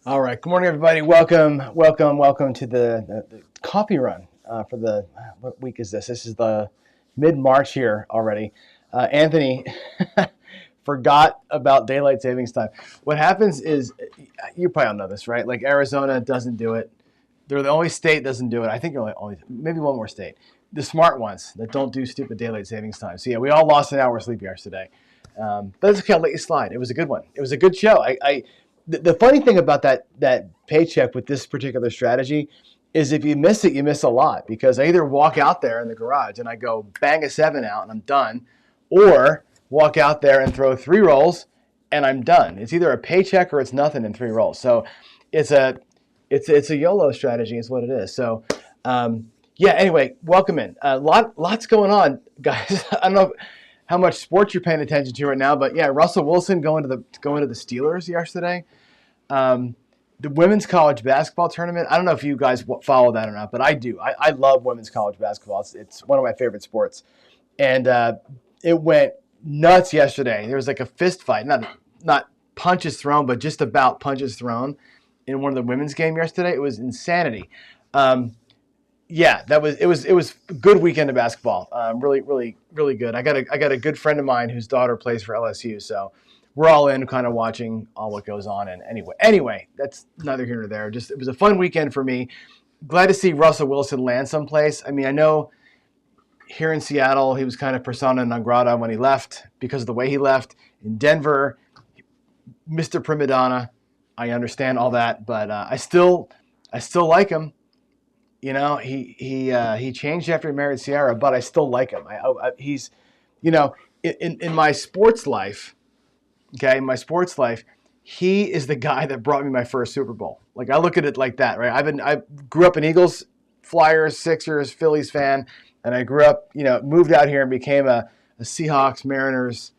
All right. Good morning, everybody. Welcome to the coffee run for the what week is this? This is the mid-March here already. Anthony forgot about daylight savings time. What happens is, you probably all know this, right? Like Arizona doesn't do it. They're the only state that doesn't do it. I think they're only maybe one more state. The smart ones that don't do stupid daylight savings time. So yeah, we all lost an hour of sleep yesterday. But it's okay. I'll let you slide. It was a good one. It was a good show. The funny thing about that paycheck with this particular strategy is if you miss it, you miss a lot because I either walk out there in the garage and I go bang a seven out and I'm done, or walk out there and throw three rolls and I'm done. It's either a paycheck or it's nothing in three rolls. So it's a it's a YOLO strategy is what it is. So yeah. Anyway, welcome in. Lots going on, guys. I don't know how much sports you're paying attention to right now, but yeah, Russell Wilson going to the Steelers yesterday. The women's college basketball tournament. I don't know if you guys follow that or not, but I do. I love women's college basketball. It's one of my favorite sports, and it went nuts yesterday. There was like a fist fight, not punches thrown, but just about punches thrown in one of the women's game yesterday. It was insanity. Yeah, it was a good weekend of basketball. Really good. I got a good friend of mine whose daughter plays for LSU, so we're all in, kind of watching all what goes on. And anyway, that's neither here nor there. Just it was a fun weekend for me. Glad to see Russell Wilson land someplace. I mean, I know here in Seattle he was kind of persona non grata when he left because of the way he left. In Denver, Mr. Prima Donna. I understand all that, but I still like him. You know, he changed after he married Ciara, but I still like him. He's, you know, in my sports life, okay, in my sports life, he is the guy that brought me my first Super Bowl. Like I look at it like that, right? I grew up an Eagles, Flyers, Sixers, Phillies fan, and I grew up, moved out here and became a Seahawks, Mariners,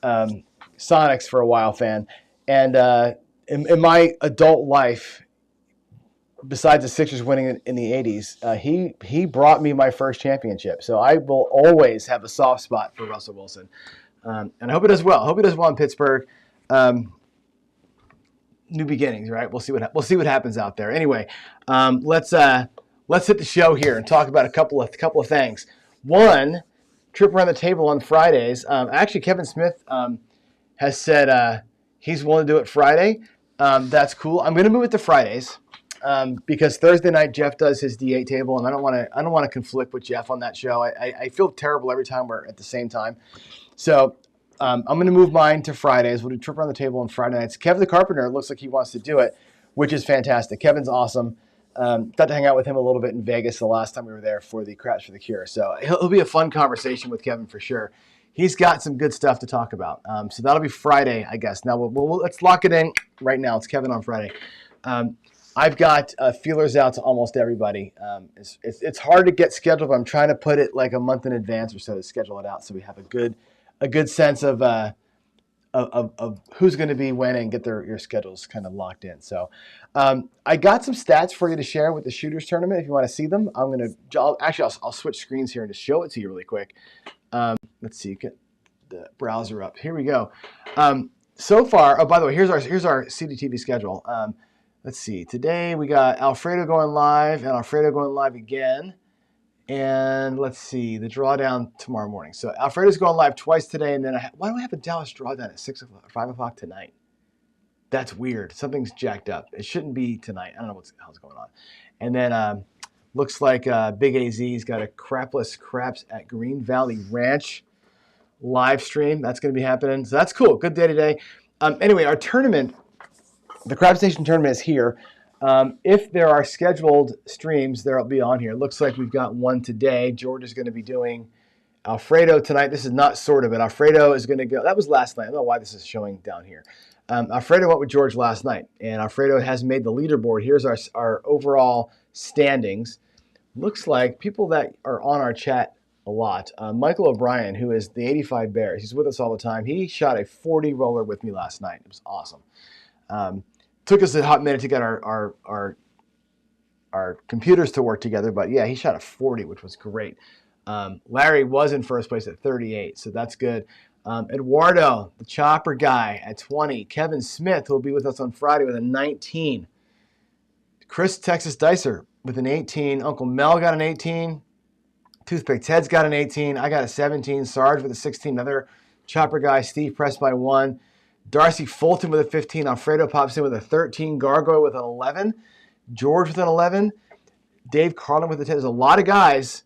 Sonics for a while fan. And in my adult life, besides the Sixers winning in the 80s, he brought me my first championship. So I will always have a soft spot for Russell Wilson. And I hope he does well. I hope he does well in Pittsburgh. New beginnings, right? We'll see what happens out there. Anyway, let's hit the show here and talk about a couple of things. One, trip around the table on Fridays. Actually, Kevin Smith has said he's willing to do it Friday. That's cool. I'm going to move it to Fridays. Because Thursday night Jeff does his D8 table, and I don't want to conflict with Jeff on that show. I feel terrible every time we're at the same time. So I'm going to move mine to Fridays. We'll do trip around the table on Friday nights. Kevin the Carpenter looks like he wants to do it, which is fantastic. Kevin's awesome. Got to hang out with him a little bit in Vegas the last time we were there for the Craps for the Cure. So it'll be a fun conversation with Kevin for sure. He's got some good stuff to talk about. So that'll be Friday, I guess. Now let's lock it in right now. It's Kevin on Friday. I've got feelers out to almost everybody. It's hard to get scheduled, but I'm trying to put it like a month in advance or so to schedule it out, so we have a good sense of who's going to be when and get your schedules kind of locked in. So I got some stats for you to share with the shooters tournament. If you want to see them, I'll switch screens here and just show it to you really quick. Let's see, get the browser up. Here we go. So far, oh, by the way, here's our CDTV schedule. Let's see. Today we got Alfredo going live and Alfredo going live again. And let's see, the drawdown tomorrow morning. So Alfredo's going live twice today, and then why do I have a Dallas drawdown at 6 o'clock, 5 o'clock tonight? That's weird. Something's jacked up. It shouldn't be tonight. I don't know what the hell's going on. And then looks like Big AZ's got a Crapless Craps at Green Valley Ranch live stream. That's going to be happening. So that's cool. Good day today. Anyway, our tournament. The Crab Station tournament is here. If there are scheduled streams, they'll be on here. It looks like we've got one today. George is going to be doing Alfredo tonight. This is not sort of it. Alfredo is going to go. That was last night. I don't know why this is showing down here. Alfredo went with George last night, and Alfredo has made the leaderboard. Here's our overall standings. Looks like people that are on our chat a lot. Michael O'Brien, who is the 85 Bears, he's with us all the time. He shot a 40 roller with me last night. It was awesome. Took us a hot minute to get our computers to work together, but yeah, he shot a 40, which was great. Larry was in first place at 38, so that's good. Eduardo, the chopper guy, at 20. Kevin Smith, who will be with us on Friday, with a 19. Chris Texas Dicer with an 18. Uncle Mel got an 18. Toothpick Ted's got an 18. I got a 17. Sarge with a 16. Another chopper guy. Steve pressed by 1. Darcy Fulton with a 15. Alfredo pops in with a 13. Gargoyle with an 11. George with an 11. Dave Carlin with a 10. There's a lot of guys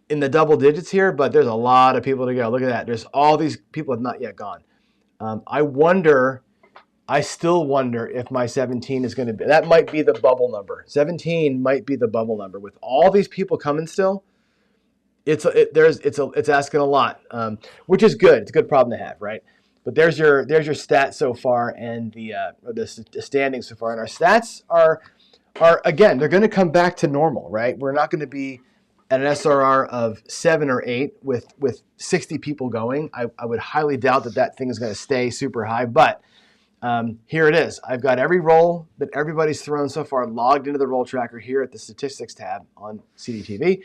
in the double digits here, but there's a lot of people to go. Look at that. There's all these people have not yet gone. I still wonder if my 17 is going to be, that might be the bubble number. 17 might be the bubble number. With all these people coming still, it's asking a lot, which is good. It's a good problem to have, right? But there's your stats so far, and the standings so far. And our stats are again, they're going to come back to normal, right? We're not going to be at an SRR of 7 or 8 with 60 people going. I would highly doubt that thing is going to stay super high, but here it is. I've got every roll that everybody's thrown so far logged into the roll tracker here at the statistics tab on CDTV.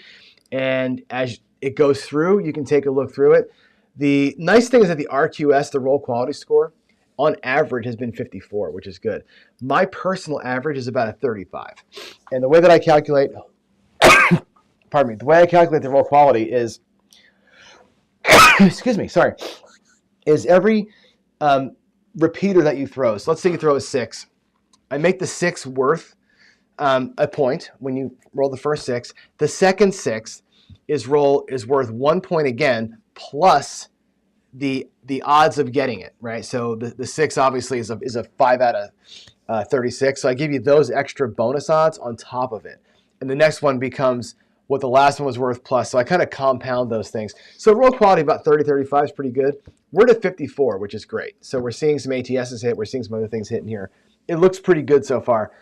And as it goes through, you can take a look through it. The nice thing is that the RQS, the roll quality score, on average has been 54, which is good. My personal average is about a 35. And the way that I calculate, pardon me, the way I calculate the roll quality is, excuse me, sorry, is every repeater that you throw. So let's say you throw a 6. I make the 6 worth a point when you roll the first 6. The second 6 is worth 1 point again, plus the odds of getting it, right? So the 6 obviously is a 5 out of 36. So I give you those extra bonus odds on top of it. And the next one becomes what the last one was worth plus. So I kind of compound those things. So roll quality about 30, 35 is pretty good. We're at 54, which is great. So we're seeing some ATSs hit. We're seeing some other things hitting here. It looks pretty good so far.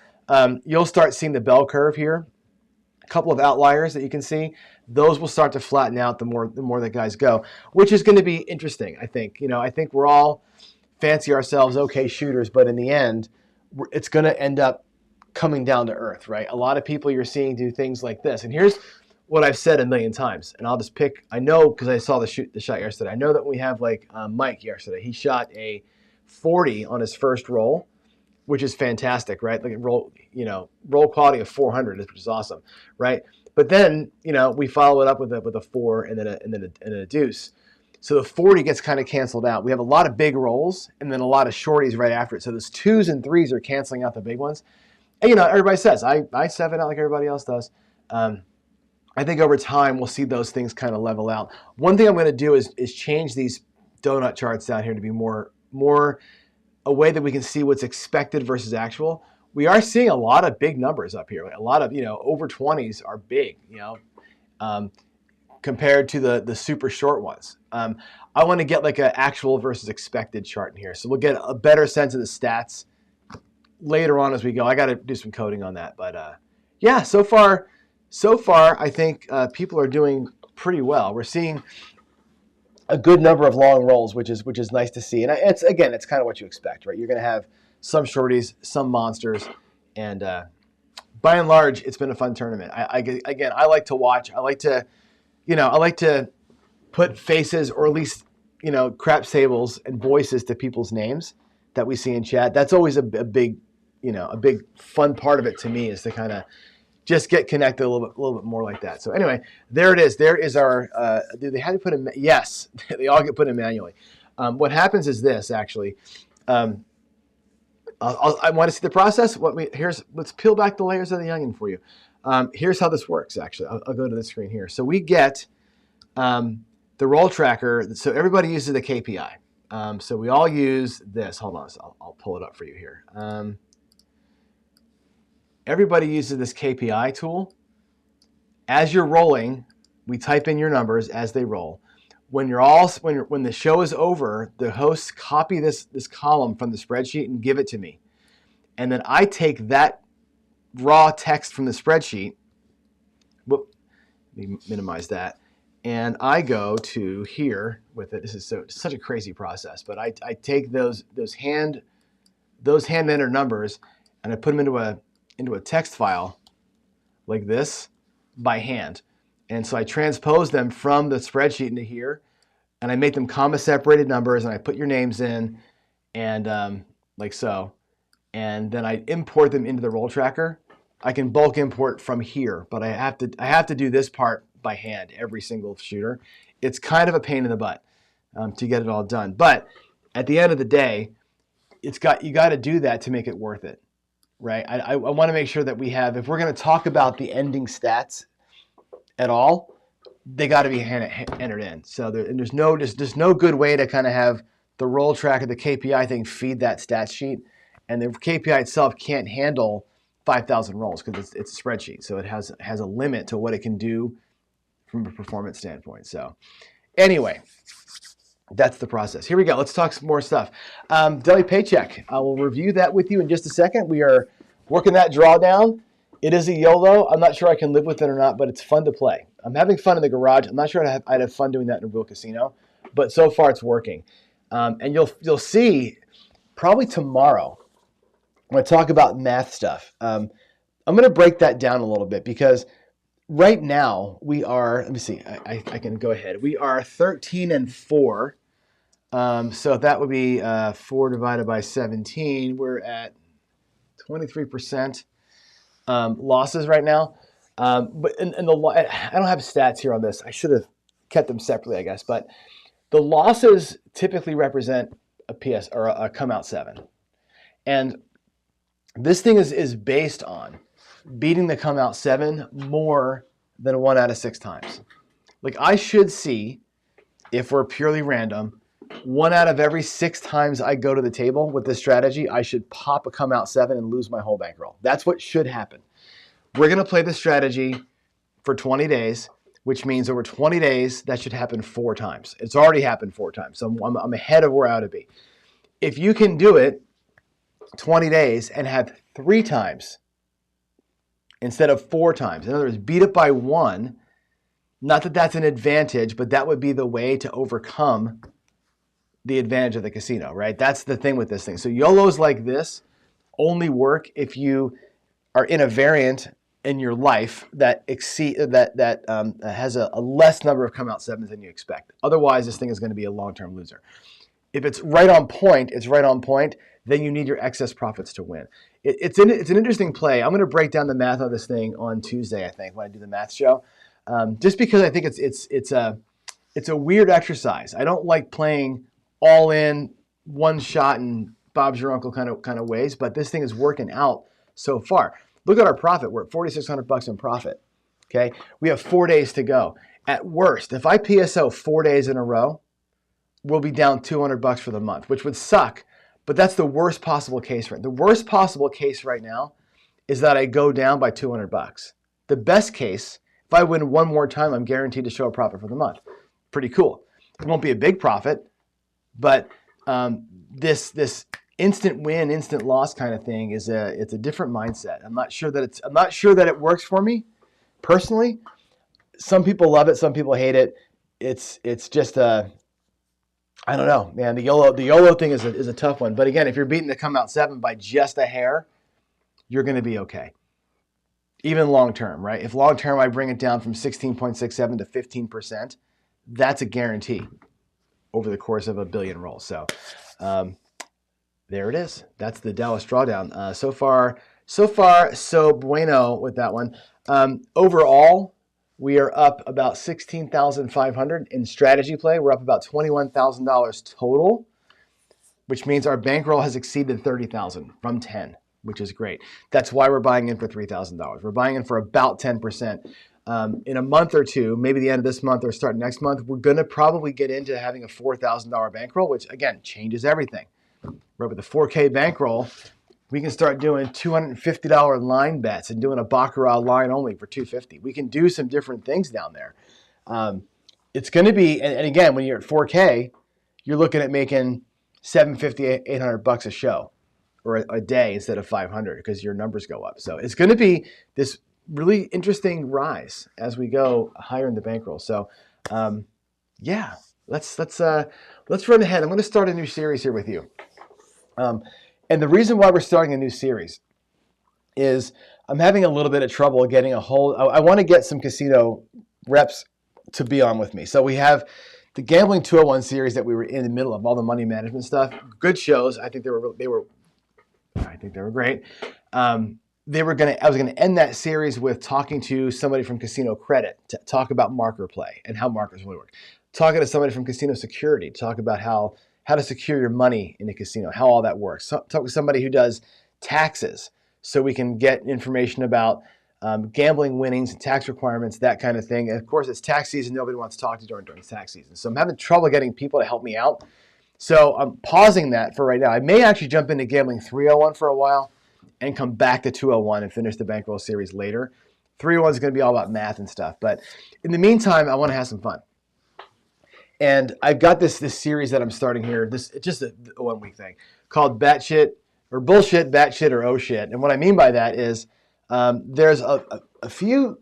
You'll start seeing the bell curve here. A couple of outliers that you can see. Those will start to flatten out the more that guys go, which is going to be interesting, I think. I think we're all fancy ourselves okay shooters, but in the end, it's going to end up coming down to earth, right? A lot of people you're seeing do things like this. And here's what I've said a million times, and I'll just pick, I know because I saw the shot yesterday. I know that we have like Mike yesterday. He shot a 40 on his first roll, which is fantastic, right? Like roll quality of 400, which is awesome, right? But then, we follow it up with a 4 and then a deuce. So the 40 gets kind of canceled out. We have a lot of big rolls and then a lot of shorties right after it. So those 2s and 3s are canceling out the big ones. And, everybody says, I 7 out like everybody else does. I think over time we'll see those things kind of level out. One thing I'm going to do is change these donut charts down here to be more a way that we can see what's expected versus actual. We are seeing a lot of big numbers up here. A lot of, over 20s are big, compared to the super short ones. I want to get like an actual versus expected chart in here. So we'll get a better sense of the stats later on as we go. I got to do some coding on that. But yeah, so far, I think people are doing pretty well. We're seeing a good number of long rolls, which is nice to see. And it's kind of what you expect, right? You're going to have some shorties, some monsters, and by and large, it's been a fun tournament. I like to watch. I like to put faces, or at least craps tables and voices to people's names that we see in chat. That's always a big fun part of it to me, is to kind of just get connected a little bit more like that. So anyway, there it is. There is our. They had to put in. Yes, they all get put in manually. What happens is this actually. I want to see the process. Let's peel back the layers of the onion for you. Here's how this works. Actually, I'll go to the screen here. So we get the roll tracker. So everybody uses the KPI. So we all use this. Hold on, so I'll pull it up for you here. Everybody uses this KPI tool. As you're rolling, we type in your numbers as they roll. When the show is over, the hosts copy this column from the spreadsheet and give it to me. And then I take that raw text from the spreadsheet, let me minimize that, and I go to here with it. This is such a crazy process, but I take those hand entered numbers and I put them into a text file like this by hand. And so I transpose them from the spreadsheet into here, and I make them comma separated numbers, and I put your names in, and like so, and then I import them into the roll tracker. I can bulk import from here, but I have to do this part by hand every single shooter. It's kind of a pain in the butt to get it all done, but at the end of the day, you got to do that to make it worth it, right? I want to make sure that we have, if we're going to talk about the ending stats at all, they got to be entered in. So there's no good way to kind of have the roll tracker, the KPI thing, feed that stat sheet, and the KPI itself can't handle 5,000 rolls because it's a spreadsheet. So it has a limit to what it can do from a performance standpoint. So anyway, that's the process. Here we go. Let's talk some more stuff. Daily paycheck. I will review that with you in just a second. We are working that drawdown. It is a YOLO. I'm not sure I can live with it or not, but it's fun to play. I'm having fun in the garage. I'm not sure I'd have fun doing that in a real casino, but so far it's working. And you'll see probably tomorrow when I talk about math stuff. I'm going to break that down a little bit because right now we are, let me see, I can go ahead. We are 13-4. So that would be 4 divided by 17. We're at 23%. Losses right now, but I don't have stats here on this. I should have kept them separately, I guess. But the losses typically represent a PS or a come out 7, and this thing is based on beating the come out 7 more than 1 out of 6 times. Like I should see, if we're purely random, 1 out of every 6 times I go to the table with this strategy, I should pop a come out 7 and lose my whole bankroll. That's what should happen. We're going to play this strategy for 20 days, which means over 20 days, that should happen 4 times. It's already happened 4 times, so I'm ahead of where I ought to be. If you can do it 20 days and have 3 times instead of 4 times, in other words, beat it by 1, not that that's an advantage, but that would be the way to overcome the advantage of the casino, right? That's the thing with this thing. So YOLOs like this only work if you are in a variant in your life that has a less number of come out 7s than you expect. Otherwise, this thing is going to be a long-term loser. If it's right on point, then you need your excess profits to win. It's an interesting play. I'm going to break down the math on this thing on Tuesday, I think, when I do the math show, just because I think it's a weird exercise. I don't like playing all in, one shot and Bob's your uncle kind of ways, but this thing is working out so far. Look at our profit. We're at $4,600 in profit. Okay, we have 4 days to go. At worst, if I PSO 4 days in a row, we'll be down $200 for the month, which would suck. But that's the worst possible case. The worst possible case right now is that I go down by $200. The best case, if I win one more time, I'm guaranteed to show a profit for the month. Pretty cool. It won't be a big profit, but this instant win, instant loss kind of thing it's a different mindset. I'm not sure that it works for me personally. Some people love it, some people hate it. It's just I don't know, man. The YOLO thing is a tough one. But again, if you're beating the come out 7 by just a hair, you're going to be okay. Even long term, right? If long term I bring it down from 16.67 to 15%, that's a guarantee over the course of a billion rolls. So there it is. That's the Dallas drawdown. So far, so bueno with that one. Overall, we are up about $16,500 in strategy play. We're up about $21,000 total, which means our bankroll has exceeded $30,000 from 10, which is great. That's why we're buying in for $3,000. We're buying in for about 10%. In a month or two, maybe the end of this month or start next month, we're going to probably get into having a $4,000 bankroll, which again changes everything. Right, with the 4K bankroll, we can start doing $250 line bets and doing a baccarat line only for $250. We can do some different things down there. It's going to be, and again, when you're at 4K, you're looking at making $750, $800 a show or a day instead of 500 because your numbers go up. So it's going to be this really interesting rise as we go higher in the bankroll. So yeah, let's run ahead. I'm going to start a new series here with you. And the reason why we're starting a new series is I'm having a little bit of trouble getting I want to get some casino reps to be on with me. So we have the Gambling 201 series that we were in the middle of, all the money management stuff, good shows. I think they were great. I was gonna end that series with talking to somebody from Casino Credit to talk about marker play and how markers really work. Talking to somebody from Casino Security to talk about how to secure your money in a casino, how all that works. Talk with somebody who does taxes so we can get information about gambling winnings and tax requirements, that kind of thing. And of course, it's tax season. Nobody wants to talk to during tax season. So I'm having trouble getting people to help me out. So I'm pausing that for right now. I may actually jump into Gambling 301 for a while and come back to 201 and finish the Bankroll series later. 301 is going to be all about math and stuff. But in the meantime, I want to have some fun. And I've got this series that I'm starting here. It's just a 1 week thing called Batshit or Bullshit, Batshit, or Oh Shit. And what I mean by that is there's a few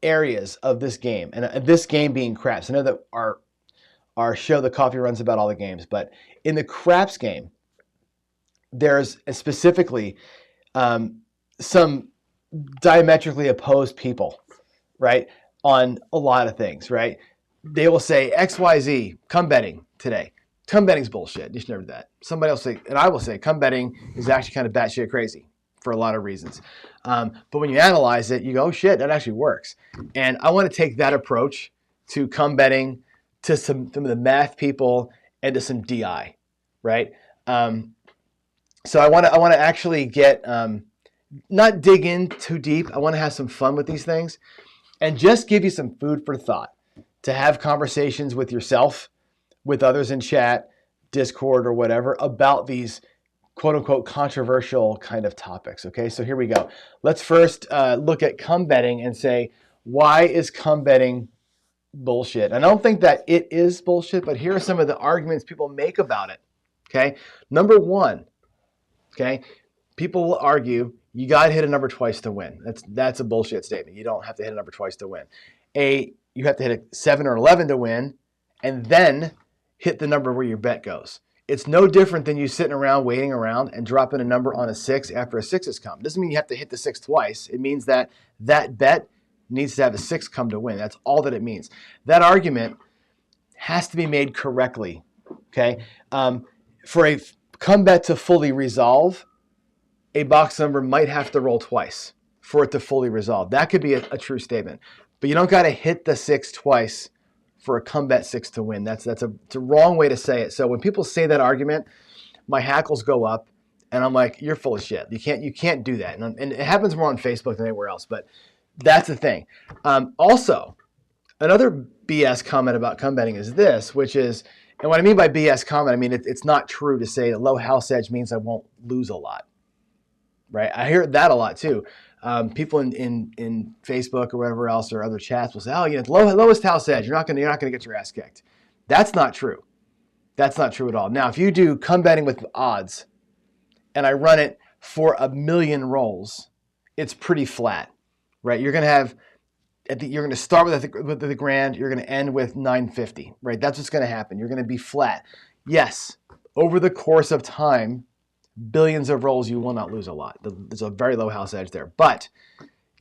areas of this game, and this game being craps. I know that our show, The Coffee, runs about all the games, but in the craps game, there's specifically some diametrically opposed people, right, on a lot of things, right? They will say XYZ, come betting today. Come betting's bullshit. You should never do that. Somebody else say, and I will say, come betting is actually kind of batshit crazy for a lot of reasons. But when you analyze it, you go, oh shit, that actually works. And I want to take that approach to come betting, to some of the math people, and to some DI, right? So I want to actually get, not dig in too deep. I want to have some fun with these things and just give you some food for thought to have conversations with yourself, with others in chat, Discord, or whatever about these quote unquote controversial kind of topics. Okay, so here we go. Let's first look at come betting and say, why is come betting bullshit? I don't think that it is bullshit, but here are some of the arguments people make about it. Okay, number one, okay, people will argue you got to hit a number twice to win. That's a bullshit statement. You don't have to hit a number twice to win. You have to hit a 7 or 11 to win, and then hit the number where your bet goes. It's no different than you sitting around, waiting around, and dropping a number on a 6 after a 6 has come. It doesn't mean you have to hit the 6 twice. It means that that bet needs to have a 6 come to win. That's all that it means. That argument has to be made correctly, okay? For a come bet to fully resolve, a box number might have to roll twice for it to fully resolve. That could be a true statement. But you don't got to hit the 6 twice for a come bet 6 to win. It's a wrong way to say it. So when people say that argument, my hackles go up, and I'm like, you're full of shit. You can't do that. And it happens more on Facebook than anywhere else. But that's the thing. Also, another BS comment about come betting is this, which is, and what I mean by BS comment, I mean it's not true to say that low house edge means I won't lose a lot, right? I hear that a lot too. People in Facebook or whatever else or other chats will say, oh, it's lowest house edge. You're not gonna get your ass kicked. That's not true. That's not true at all. Now, if you do come betting with odds, and I run it for 1,000,000 rolls, it's pretty flat, right? You're gonna start with the grand. You're gonna end with 950, right? That's what's gonna happen. You're gonna be flat. Yes, over the course of time, billions of rolls, you will not lose a lot. There's a very low house edge there. But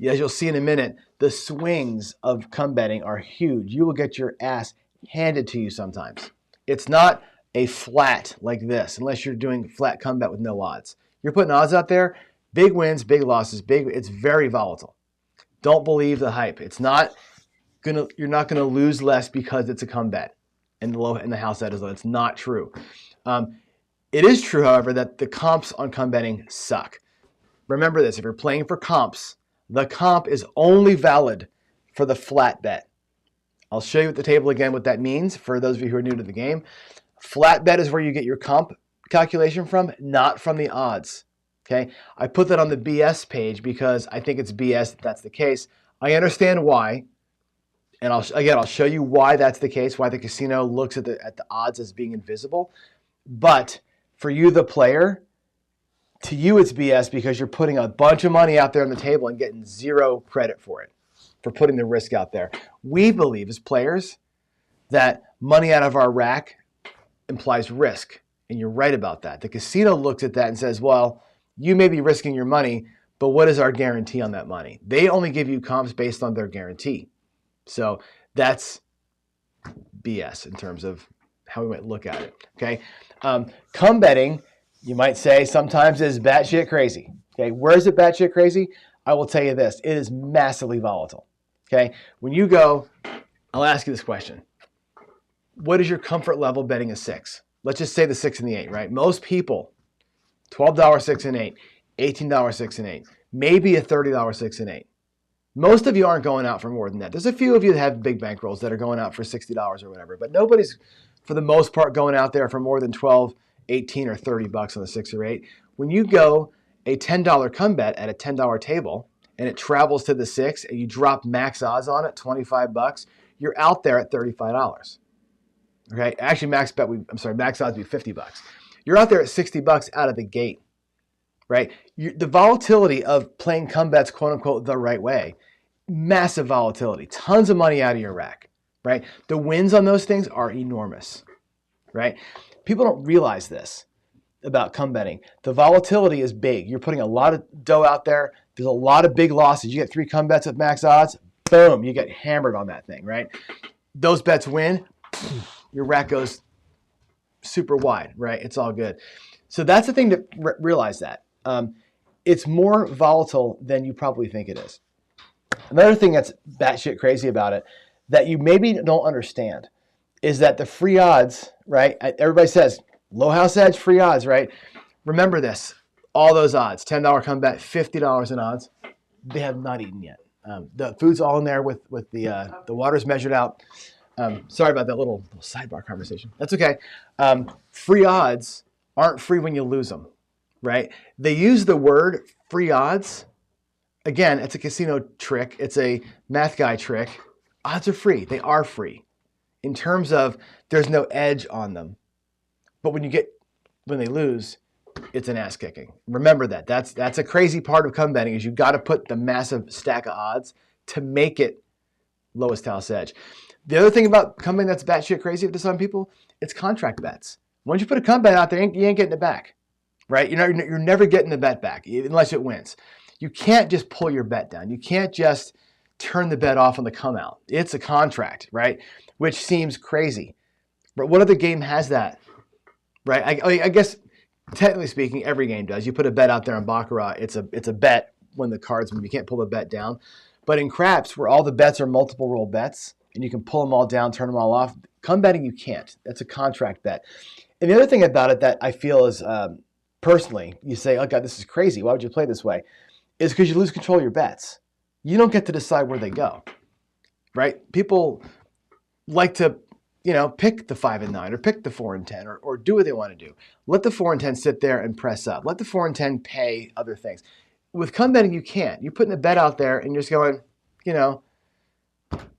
as you'll see in a minute, the swings of come betting are huge. You will get your ass handed to you sometimes. It's not a flat like this, unless you're doing flat come bet with no odds. You're putting odds out there, big wins, big losses, it's very volatile. Don't believe the hype. You're not gonna lose less because it's a come bet and the house edge is low. It's not true. It is true, however, that the comps on come betting suck. Remember this, if you're playing for comps, the comp is only valid for the flat bet. I'll show you at the table again what that means for those of you who are new to the game. Flat bet is where you get your comp calculation from, not from the odds. Okay, I put that on the BS page because I think it's BS if that's the case. I understand why, and I'll show you why that's the case, why the casino looks at the odds as being invisible. But for you, the player, to you it's BS because you're putting a bunch of money out there on the table and getting zero credit for it, for putting the risk out there. We believe as players that money out of our rack implies risk, and you're right about that. The casino looks at that and says, well, you may be risking your money, but what is our guarantee on that money? They only give you comps based on their guarantee. So that's BS in terms of how we might look at it. Okay, come betting, you might say, sometimes is batshit crazy. Okay, where is it batshit crazy? I will tell you this: it is massively volatile. Okay, when you go, I'll ask you this question: what is your comfort level betting a 6? Let's just say the 6 and the 8, right? Most people, $12 6 and 8, $18 6 and 8, maybe a $30 6 and 8. Most of you aren't going out for more than that. There's a few of you that have big bankrolls that are going out for $60 or whatever, but nobody's, for the most part, going out there for more than 12, 18, or $30 on the 6 or 8. When you go a $10 come bet at a $10 table and it travels to the 6 and you drop max odds on it, $25, you're out there at $35. Okay, actually max odds would be $50. You're out there at $60 out of the gate, right? The volatility of playing come bets, quote unquote, the right way, massive volatility, tons of money out of your rack, right? The wins on those things are enormous, right? People don't realize this about come betting. The volatility is big. You're putting a lot of dough out there. There's a lot of big losses. You get 3 come bets at max odds, boom, you get hammered on that thing, right? Those bets win, your rack goes super wide, right? It's all good. So that's the thing to realize that. It's more volatile than you probably think it is. Another thing that's batshit crazy about it that you maybe don't understand is that the free odds, right? Everybody says low house edge, free odds, right? Remember this, all those odds, $10 come bet, $50 in odds, they have not eaten yet. The food's all in there with the water's measured out. Sorry about that little sidebar conversation. That's okay. Free odds aren't free when you lose them, right? They use the word free odds. Again, it's a casino trick. It's a math guy trick. Odds are free. They are free in terms of there's no edge on them. But when they lose, it's an ass kicking. Remember that. That's a crazy part of come betting is you got to put the massive stack of odds to make it lowest house edge. The other thing about come betting that's batshit crazy to some people, it's contract bets. Once you put a come bet out there, you ain't getting it back, right? You're never getting the bet back unless it wins. You can't just pull your bet down. You can't just turn the bet off on the come out. It's a contract, right? Which seems crazy. But what other game has that, right? I guess technically speaking, every game does. You put a bet out there on Baccarat, it's a bet when the cards move. You can't pull the bet down. But in craps, where all the bets are multiple roll bets, and you can pull them all down, turn them all off, come betting you can't. That's a contract bet. And the other thing about it that I feel is, personally, you say, oh God, this is crazy. Why would you play this way? Is because you lose control of your bets. You don't get to decide where they go, right? People like to, pick the 5 and 9 or pick the 4 and 10 or do what they want to do. Let the 4 and 10 sit there and press up. Let the 4 and 10 pay other things. With come betting, you can't. You're putting a bet out there and you're just going,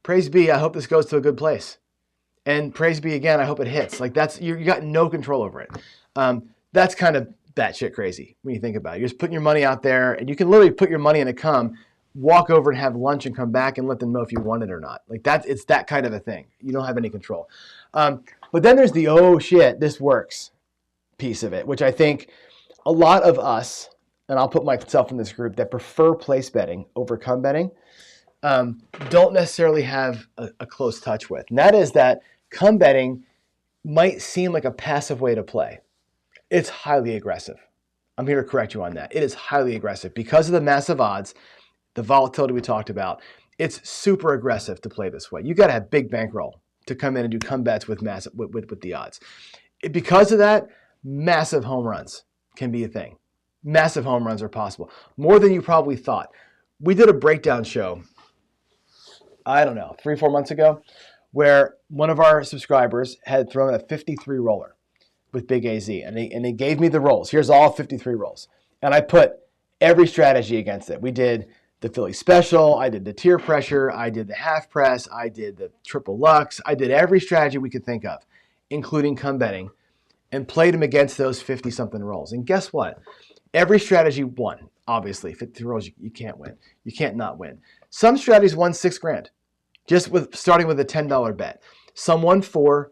praise be, I hope this goes to a good place. And praise be again, I hope it hits. Like you got no control over it. That's kind of batshit crazy when you think about it. You're just putting your money out there and you can literally put your money in a come, walk over and have lunch and come back and let them know if you want it or not. Like it's that kind of a thing. You don't have any control. But then there's the, oh shit, this works piece of it, which I think a lot of us, and I'll put myself in this group, that prefer place betting over come betting, don't necessarily have a close touch with. And that is that come betting might seem like a passive way to play. It's highly aggressive. I'm here to correct you on that. It is highly aggressive because of the massive odds, the volatility we talked about. It's super aggressive to play this way. You got to have big bankroll to come in and do come bets with the odds. Because of that, massive home runs can be a thing. Massive home runs are possible, more than you probably thought. We did a breakdown show, I don't know, 3-4 months ago, where one of our subscribers had thrown a 53 roller with Big AZ, and they gave me the rolls. Here's all 53 rolls. And I put every strategy against it. We did the Philly special, I did the tier pressure, I did the half press, I did the triple lux, I did every strategy we could think of, including come betting, and played them against those 50-something rolls. And guess what? Every strategy won, obviously. 50 rolls, you can't win. You can't not win. Some strategies won $6,000, just starting with a $10 bet. Some won 4.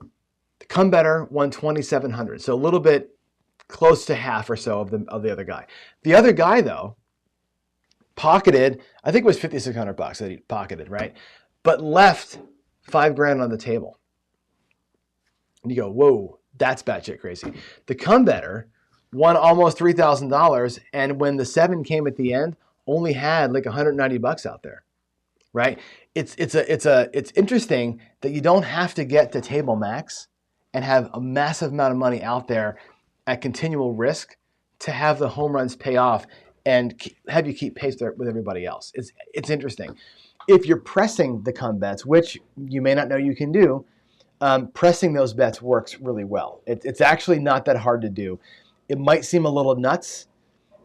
The come better won $2,700, so a little bit close to half or so of the other guy. The other guy, though, pocketed, I think it was $5,600 that he pocketed, right? But left $5,000 on the table. And you go, whoa, that's batshit crazy. The come better won almost $3,000, and when the 7 came at the end, only had like 190 bucks out there, right? It's interesting that you don't have to get to table max and have a massive amount of money out there at continual risk to have the home runs pay off and have you keep pace with everybody else. It's interesting. If you're pressing the come bets, which you may not know you can do, pressing those bets works really well. It's actually not that hard to do. It might seem a little nuts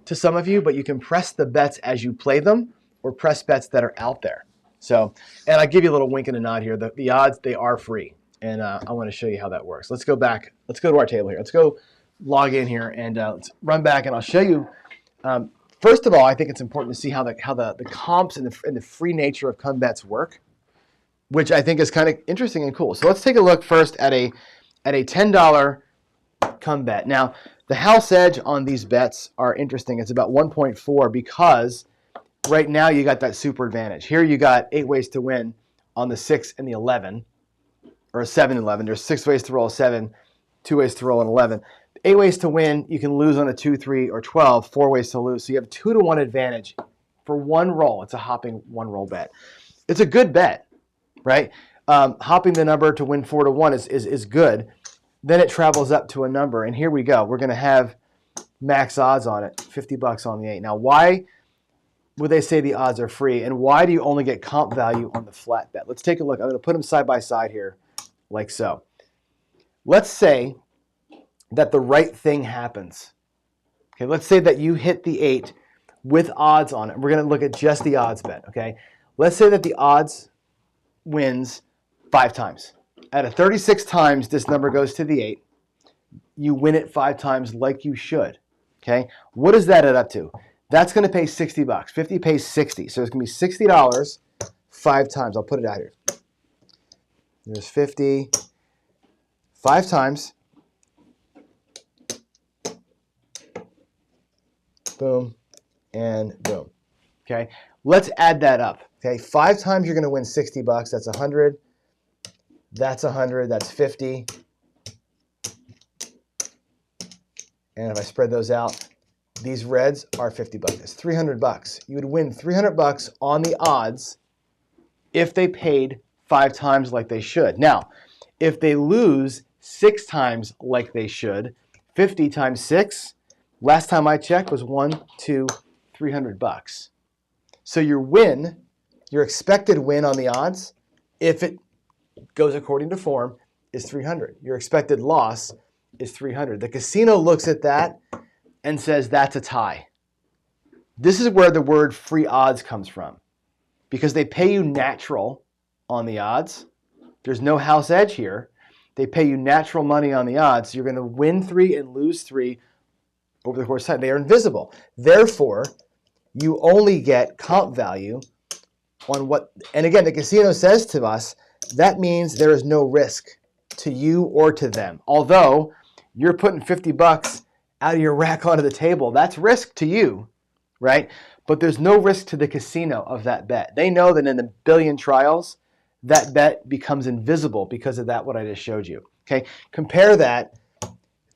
to some of you, but you can press the bets as you play them or press bets that are out there. So, and I give you a little wink and a nod here. The odds, they are free. And I want to show you how that works. Let's go back. Let's go to our table here. Let's go log in here and let's run back and I'll show you. First of all, I think it's important to see how the comps and the free nature of come bets work, which I think is kind of interesting and cool. So let's take a look first at a $10 come bet. Now, the house edge on these bets are interesting. It's about 1.4 because right now you got that super advantage. Here you got 8 ways to win on the 6 and the 11, or a 7 and 11. There's 6 ways to roll a 7, 2 ways to roll an 11. 8 ways to win, you can lose on a 2, 3, or 12, 4 ways to lose. So you have 2-to-1 advantage for one roll. It's a hopping one roll bet. It's a good bet, right? Hopping the number to win 4-to-1 is good. Then it travels up to a number, and here we go. We're going to have max odds on it, 50 bucks on the 8. Now, why would they say the odds are free, and why do you only get comp value on the flat bet? Let's take a look. I'm going to put them side by side here, like so. Let's say that the right thing happens. Okay, let's say that you hit the 8 with odds on it. We're going to look at just the odds bet, okay? Let's say that the odds wins 5 times. Out of 36 times this number goes to the 8, you win it 5 times like you should, okay? What does that add up to? That's going to pay 60 bucks. 50 pays 60, so it's going to be $60 5 times. I'll put it out here. There's 50, 5 times. Boom, and boom. Okay, let's add that up. Okay, 5 times you're going to win 60 bucks. That's 100. That's 100. That's 50. And if I spread those out, these reds are 50 bucks. It's 300 bucks. You would win 300 bucks on the odds if they paid 5 times like they should. Now, if they lose 6 times like they should, 50 times 6, last time I checked was 300 bucks. So your win, your expected win on the odds, if it goes according to form, is 300. Your expected loss is 300. The casino looks at that and says that's a tie. This is where the word free odds comes from, because they pay you natural on the odds. There's no house edge here. They pay you natural money on the odds. So you're going to win 3 and lose 3 over the course of time. They are invisible. Therefore, you only get comp value on what, and again, the casino says to us, that means there is no risk to you or to them. Although you're putting 50 bucks out of your rack onto the table, that's risk to you, right? But there's no risk to the casino of that bet. They know that in the billion trials, that bet becomes invisible because of that, what I just showed you. Okay, compare that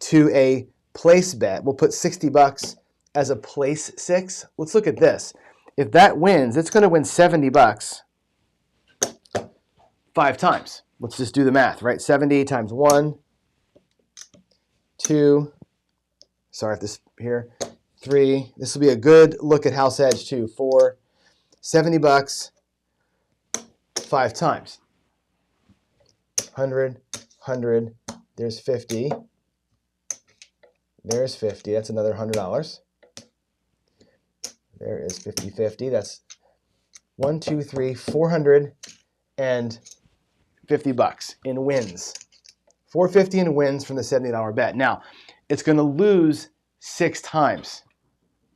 to a place bet. We'll put 60 bucks as a place 6. Let's look at this. If that wins, it's going to win 70 bucks 5 times. Let's just do the math, right? 70 times 1, 2, sorry if this here, 3. This will be a good look at house edge too. 4, 70 bucks 5 times. 100, 100, there's 50. There's 50, that's another $100. There is 50, 50, that's 1, 2, 3, 450 bucks in wins. 450 in wins from the $70 bet. Now, it's going to lose 6 times,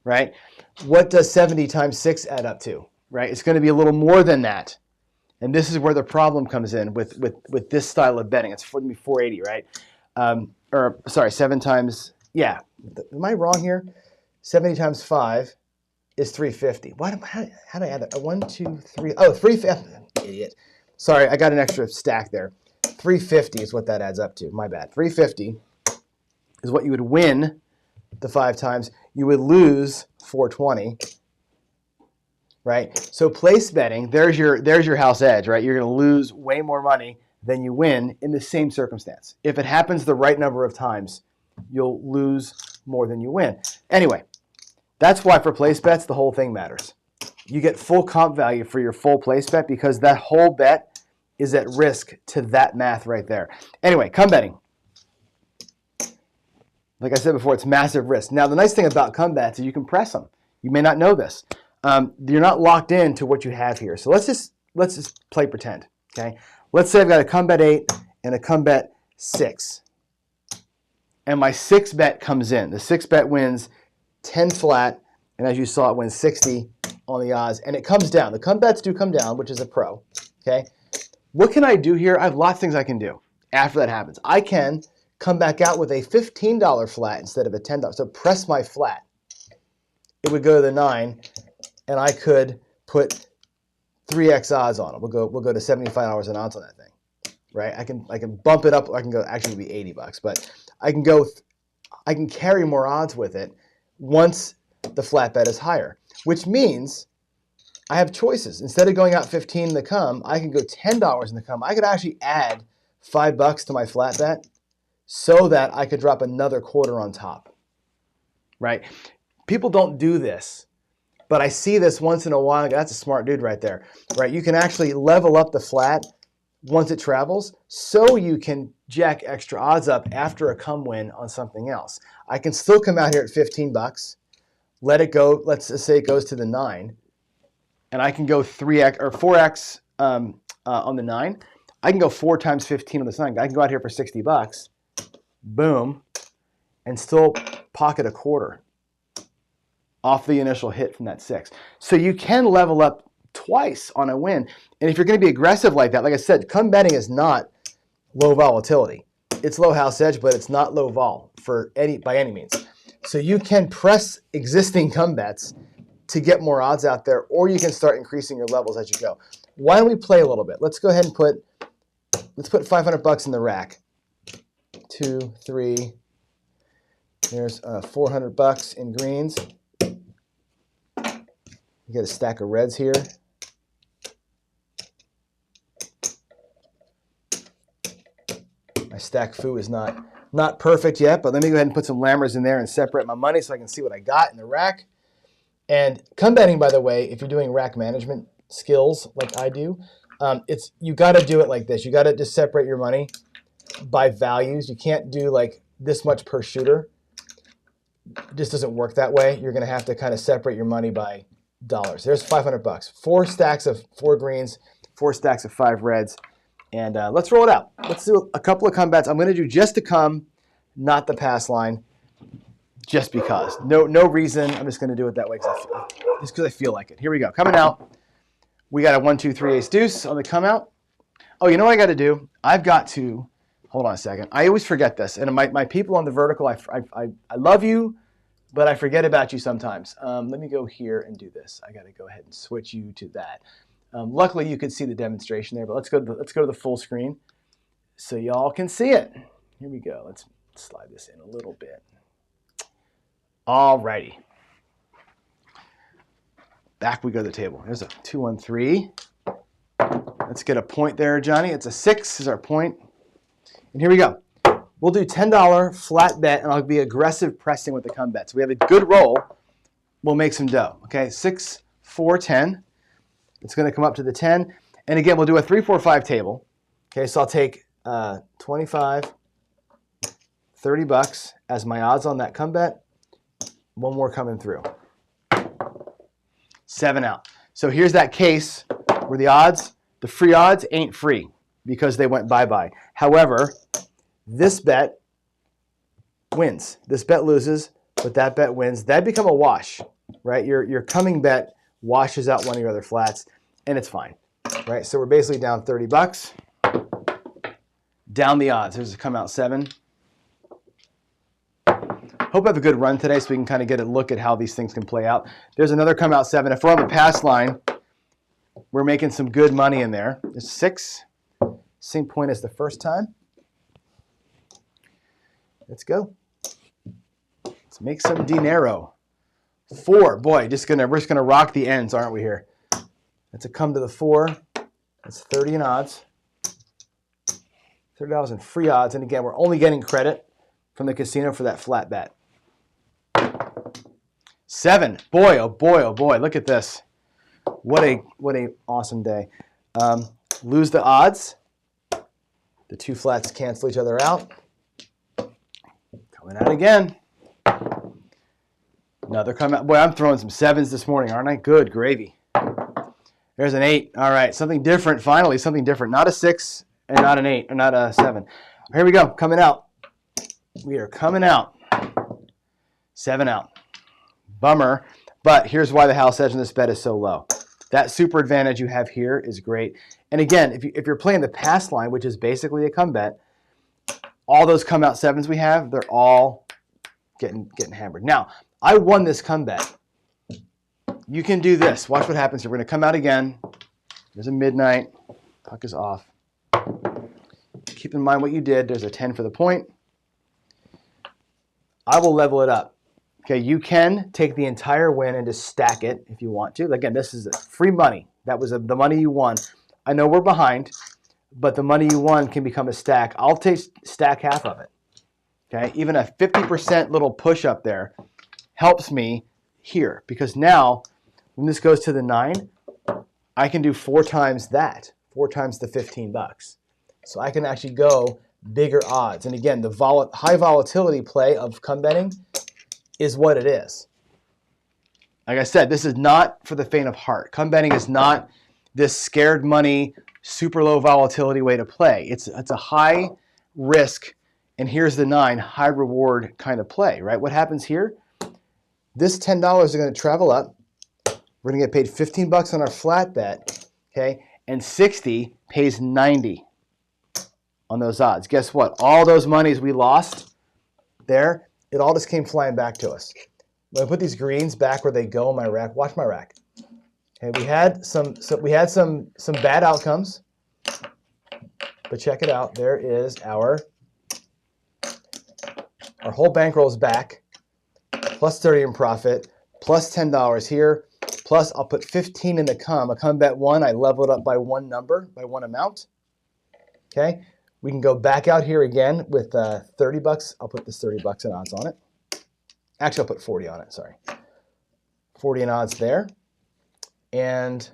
right? What does 70 times 6 add up to, right? It's going to be a little more than that. And this is where the problem comes in with this style of betting. It's going to be 480, right? Or sorry, 7 times, yeah. Am I wrong here? 70 times 5 is 350. How do I add that? 1, 2, 3. Oh, 350. Idiot. Sorry, I got an extra stack there. 350 is what that adds up to. My bad. 350 is what you would win the 5 times. You would lose 420, right? So place betting, there's your house edge, right? You're going to lose way more money than you win in the same circumstance. If it happens the right number of times, you'll lose more than you win. Anyway, that's why for place bets, the whole thing matters. You get full comp value for your full place bet because that whole bet is at risk to that math right there. Anyway, come betting. Like I said before, it's massive risk. Now, the nice thing about come bets is you can press them. You may not know this. You're not locked into what you have here. So let's just play pretend. Okay. Let's say I've got a come bet 8 and a come bet 6, and my 6 bet comes in. The 6 bet wins 10 flat, and as you saw, it wins 60 on the odds, and it comes down. The come bets do come down, which is a pro. Okay. What can I do here? I have lots of things I can do after that happens. I can come back out with a $15 flat instead of a $10. So press my flat. It would go to the 9, and I could put 3x odds on it. We'll go to $75 an ounce on that thing, right? I can bump it up. I can go, actually it'd be $80, but I can carry more odds with it once the flat bet is higher, which means I have choices. Instead of going out 15 in the come, I can go $10 in the come. I could actually add $5 to my flat bet so that I could drop another quarter on top, right? People don't do this, but I see this once in a while. That's a smart dude right there, right? You can actually level up the flat once it travels so you can jack extra odds up after a come win on something else. I can still come out here at $15, let it go. Let's just say it goes to the 9, and I can go 3x or 4x on the 9. I can go 4 times 15 on this 9. I can go out here for $60, boom, and still pocket a quarter off the initial hit from that 6. So you can level up twice on a win. And if you're going to be aggressive like that, like I said, come betting is not low volatility. It's low house edge, but it's not low vol by any means. So you can press existing come bets to get more odds out there, or you can start increasing your levels as you go. Why don't we play a little bit? Let's go ahead and put $500 in the rack. 2, 3. There's $400 in greens. You got a stack of reds here. My stack foo is not perfect yet, but let me go ahead and put some lammers in there and separate my money so I can see what I got in the rack. And come betting, by the way, if you're doing rack management skills like I do, you got to do it like this. You got to just separate your money by values. You can't do like this much per shooter. It just doesn't work that way. You're going to have to kind of separate your money by dollars. There's $500. 4 stacks of 4 greens, 4 stacks of 5 reds, and let's roll it out. Let's do a couple of come bets. I'm going to do just the come, not the pass line, just because. No reason. I'm just going to do it that way just because I feel like it. Here we go. Coming out. We got a 1, 2, 3 ace deuce on the come out. Oh, you know what I got to do? I've got to hold on a second. I always forget this, and my people on the vertical, I love you, but I forget about you sometimes. Let me go here and do this. I got to go ahead and switch you to that. Luckily, you could see the demonstration there, but let's go to the full screen so y'all can see it. Here we go. Let's slide this in a little bit. All righty. Back we go to the table. There's a 2, 1, 3. Let's get a point there, Johnny. It's a 6 is our point. And here we go. We'll do $10 flat bet, and I'll be aggressive pressing with the come bets. We have a good roll. We'll make some dough. Okay, 6, 4, 10. It's going to come up to the 10. And again, we'll do a 3, 4, 5 table. Okay, so I'll take 25, $30 as my odds on that come bet. One more coming through. 7 out. So here's that case where the free odds ain't free because they went bye-bye. However, this bet wins. This bet loses, but that bet wins. That become a wash, right? Your coming bet washes out one of your other flats, and it's fine, right? So we're basically down $30. Down the odds. There's a come out 7. Hope I have a good run today so we can kind of get a look at how these things can play out. There's another come out 7. If we're on the pass line, we're making some good money in there. There's 6, Same point as the first time. Let's go. Let's make some dinero. 4. Boy, we're just gonna rock the ends, aren't we here? That's a come to the 4. That's 30 in odds. $30 in free odds. And again, we're only getting credit from the casino for that flat bet. 7. Boy, oh boy, oh boy. Look at this. What a awesome day. Lose the odds. The 2 flats cancel each other out. Coming out again. Another come out. Boy, I'm throwing some 7s this morning, aren't I? Good gravy. There's an 8. All right, something different. Finally, something different. Not a 6 and not an 8 or not a 7. Here we go. Coming out. We are coming out. 7 out. Bummer. But here's why the house edge on this bet is so low. That super advantage you have here is great. And again, if you're playing the pass line, which is basically a come bet, all those come out 7s we have, they're all getting hammered. Now, I won this come bet. You can do this. Watch what happens here. We're going to come out again. There's a midnight. Puck is off. Keep in mind what you did. There's a 10 for the point. I will level it up. Okay, you can take the entire win and just stack it if you want to. Again, this is free money. That was the money you won. I know we're behind, but the money you won can become a stack. I'll stack half of it. Okay, even a 50% little push up there helps me here because now when this goes to the 9, I can do 4 times that, 4 times the $15. So I can actually go bigger odds. And again, the high volatility play of come betting is what it is. Like I said, this is not for the faint of heart. Come betting is not this scared money, super low volatility way to play. It's a high risk, and here's the 9, high reward kind of play, right? What happens here? This $10 is going to travel up. We're going to get paid $15 on our flat bet, okay? And 60 pays 90 on those odds. Guess what? All those monies we lost there, it all just came flying back to us. When I put these greens back where they go in my rack, watch my rack. Okay, we had some bad outcomes, but check it out. There is our whole bankroll is back, plus 30 in profit, plus $10 here, plus I'll put 15 in the come. A come bet 1, I level it up by 1 number, by 1 amount. Okay, we can go back out here again with $30. I'll put this $30 in odds on it. Actually, I'll put 40 on it, sorry. 40 in odds there. And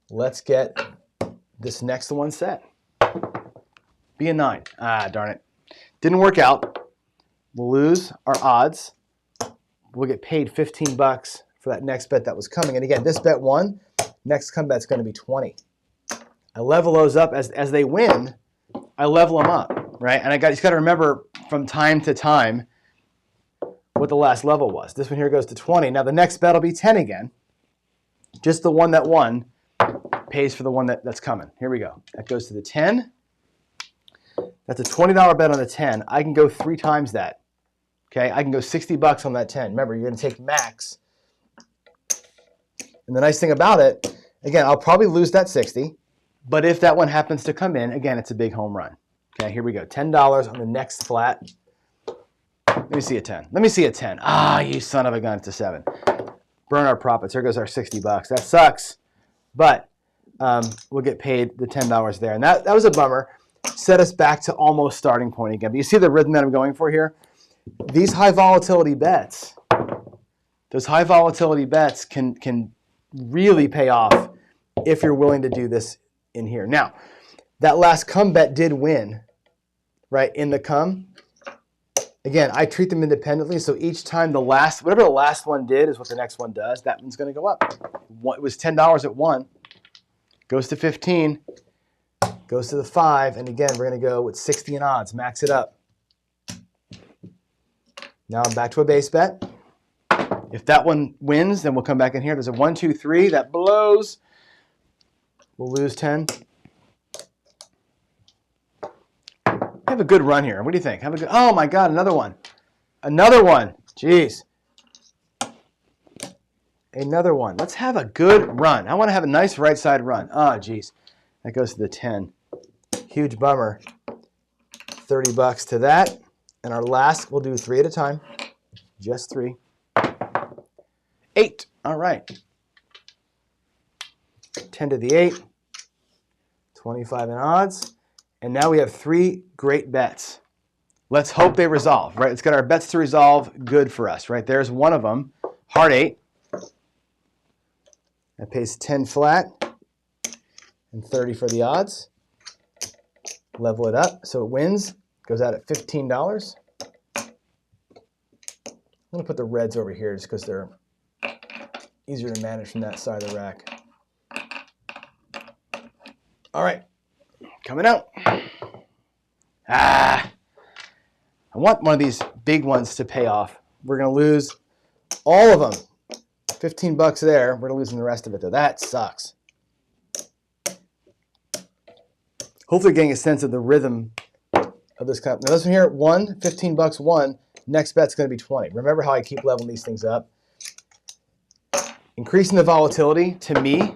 let's get this next one set. Be a 9. Ah, darn it. Didn't work out. We'll lose our odds. We'll get paid $15 for that next bet that was coming. And again, this bet 1, next come bet's going to be 20. I level those up as they win. I level them up, right? And you just got to remember from time to time what the last level was. This one here goes to 20. Now the next bet will be 10 again. Just the one that won pays for the one that's coming. Here we go. That goes to the 10. That's a $20 bet on the 10. I can go 3 times that. Okay, I can go $60 on that 10. Remember, you're going to take max. And the nice thing about it, again, I'll probably lose that 60. But if that one happens to come in, again, it's a big home run. Okay, here we go. $10 on the next flat. Let me see a 10. Let me see a 10. Ah, you son of a gun. It's a 7. Burn our profits. There goes our $60. That sucks. But we'll get paid the $10 there. And that was a bummer. Set us back to almost starting point again. But you see the rhythm that I'm going for here? These high volatility bets, those high volatility bets can really pay off if you're willing to do this in here. Now, that last come bet did win, right, in the come. Again, I treat them independently, so each time whatever the last one did is what the next one does. That one's going to go up. It was $10 at 1, goes to 15, goes to the 5, and again, we're going to go with 60 in odds, max it up. Now I'm back to a base bet. If that one wins, then we'll come back in here. There's a 1, 2, 3 that blows. We'll lose 10. Have a good run here. What do you think? Oh my God, another one. Another one. Jeez. Another one. Let's have a good run. I want to have a nice right side run. Oh, geez. That goes to the 10. Huge bummer. 30 bucks to that. And our last, we'll do 3 at a time. Just 3. 8. All right. 10 to the 8. 25 in odds. And now we have 3 great bets. Let's hope they resolve, right? Let's get our bets to resolve good for us, right? There's one of them. Heart 8. That pays 10 flat and 30 for the odds. Level it up so it wins. Goes out at $15. I'm going to put the reds over here just because they're easier to manage from that side of the rack. All right, coming out. I want one of these big ones to pay off. We're going to lose all of them. 15 bucks there. We're losing the rest of it, though. That sucks. Hopefully getting a sense of the rhythm of this company. Now this one here, 1, 15 bucks, 1. Next bet's going to be 20. Remember how I keep leveling these things up? Increasing the volatility, to me,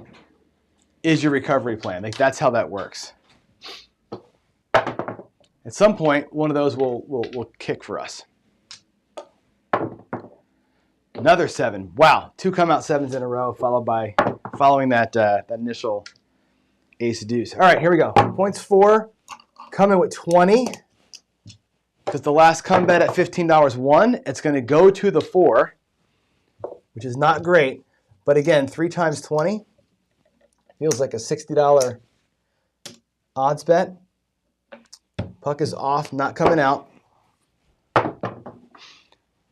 is your recovery plan. Like, that's how that works. At some point, one of those will kick for us. Another 7. Wow, 2 come out 7s in a row, following that initial ace deuce. All right, here we go. Points 4, coming with 20. Because the last come bet at $15 won, it's going to go to the 4, which is not great. But again, 3 times 20 feels like a $60 odds bet. Puck is off, not coming out.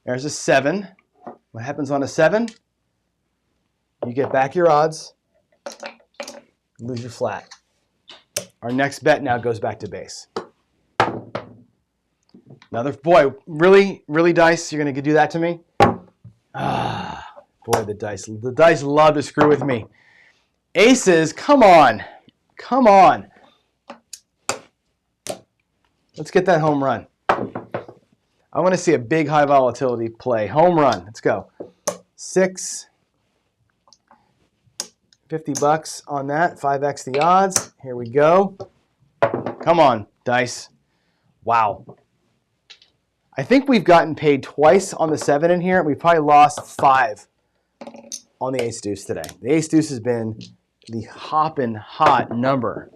There's a 7. What happens on a 7? You get back your odds, lose your flat. Our next bet now goes back to base. Another, boy, really, dice, you're going to do that to me? Boy, the dice love to screw with me. Aces, come on. Come on. Let's get that home run. I want to see a big high volatility play. Home run. Let's go. 6. 50 bucks on that. 5x the odds. Here we go. Come on, dice. Wow. I think we've gotten paid twice on the 7 in here. We've probably lost 5 on the ace deuce today. The ace deuce has been the hopping hot number.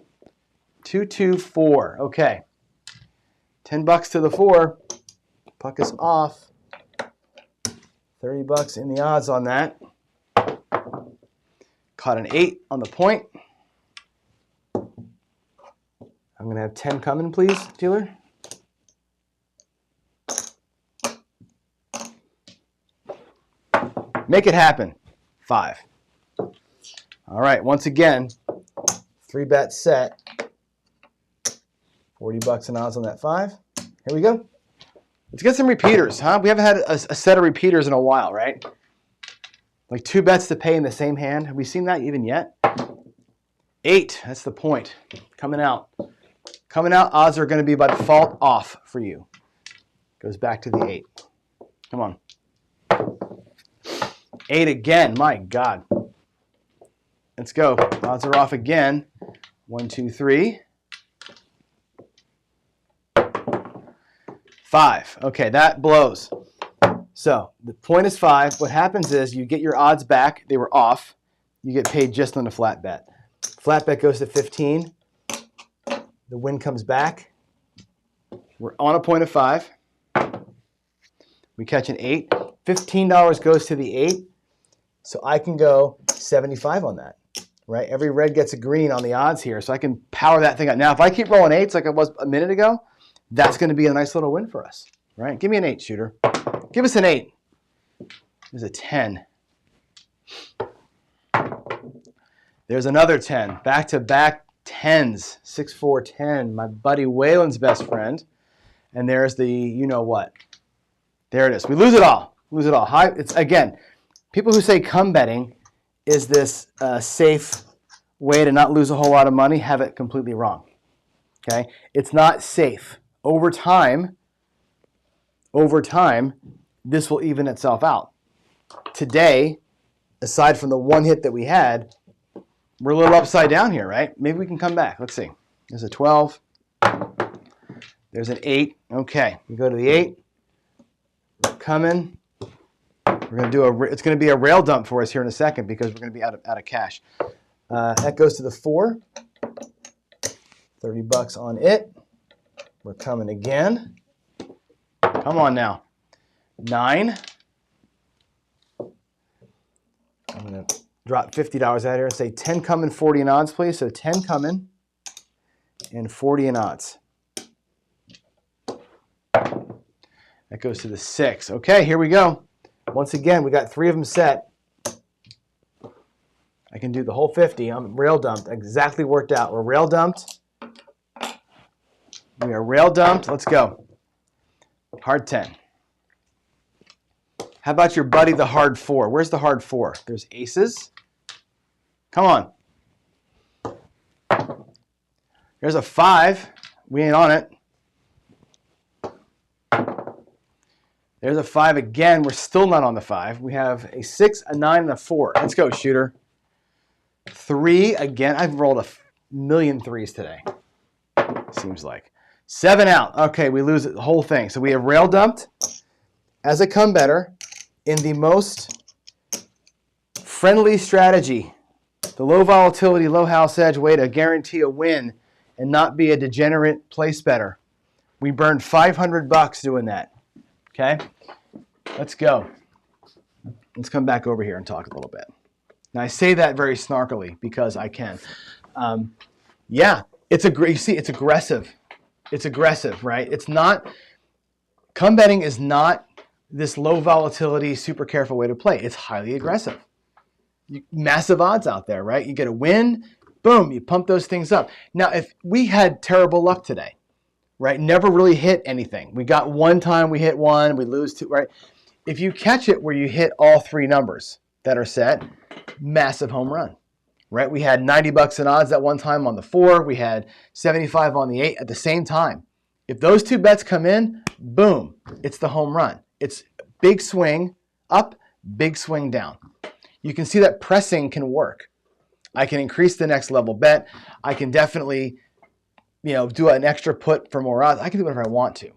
224. Okay. 10 bucks to the 4. Puck is off. 30 bucks in the odds on that. Caught an 8 on the point. I'm going to have 10 coming, please, dealer. Make it happen. 5. All right, once again, 3 bet set. 40 bucks in odds on that 5. Here we go. Let's get some repeaters, huh? We haven't had a set of repeaters in a while, right? Like 2 bets to pay in the same hand. Have we seen that even yet? 8, that's the point. Coming out. Coming out, odds are going to be by default off for you. Goes back to the 8. Come on. 8 again, my God. Let's go. Odds are off again. 1, 2, 3. 5. Okay, that blows. So the point is 5. What happens is you get your odds back. They were off. You get paid just on the flat bet. Flat bet goes to 15. The win comes back. We're on a point of 5. We catch an 8. $15 goes to the 8. So I can go 75 on that, right? Every red gets a green on the odds here, so I can power that thing up. Now, if I keep rolling 8s like I was a minute ago, that's going to be a nice little win for us, right? Give me an 8, shooter. Give us an 8. There's a 10. There's another 10. Back-to-back 10s. 6, 4, 10. My buddy Waylon's best friend. And there's the you-know-what. There it is. We lose it all. Lose it all. It's, again, people who say come betting is this safe way to not lose a whole lot of money have it completely wrong. Okay? It's not safe. Over time, this will even itself out. Today, aside from the one hit that we had, we're a little upside down here, right? Maybe we can come back. Let's see. There's a 12. There's an 8. Okay, we go to the 8. We're coming. We're going to do it's going to be a rail dump for us here in a second because we're going to be out of cash. That goes to the 4. $30 on it. We're coming again. Come on now. 9. I'm going to drop $50 out here. Say 10 coming, 40 in odds, please. So 10 coming and 40 in odds. That goes to the 6. Okay, here we go. Once again, we got 3 of them set. I can do the whole 50. I'm rail dumped. Exactly worked out. We're rail dumped. We are rail dumped. Let's go. Hard 10. How about your buddy, the hard 4? Where's the hard 4? There's aces. Come on. There's a 5. We ain't on it. There's a 5 again. We're still not on the 5. We have a 6, a 9, and a 4. Let's go, shooter. 3 again. I've rolled a million 3s today. Seems like. 7 out. Okay, we lose the whole thing. So we have rail dumped as a come better in the most friendly strategy. The low volatility, low house edge way to guarantee a win and not be a degenerate place better. We burned $500 doing that. Okay, let's go. Let's come back over here and talk a little bit. Now I say that very snarkily because I can. Yeah, you see, it's aggressive. It's aggressive, right? It's not, come betting is not this low volatility, super careful way to play. It's highly aggressive. Massive odds out there, right? You get a win, boom, you pump those things up. Now, if we had terrible luck today, right? Never really hit anything. We got one time, we hit 1, we lose 2, right? If you catch it where you hit all 3 numbers that are set, massive home run, right? We had $90 in odds at one time on the 4. We had 75 on the 8 at the same time. If those 2 bets come in, boom, it's the home run. It's big swing up, big swing down. You can see that pressing can work. I can increase the next level bet. I can definitely do an extra put for more odds. I can do whatever I want to.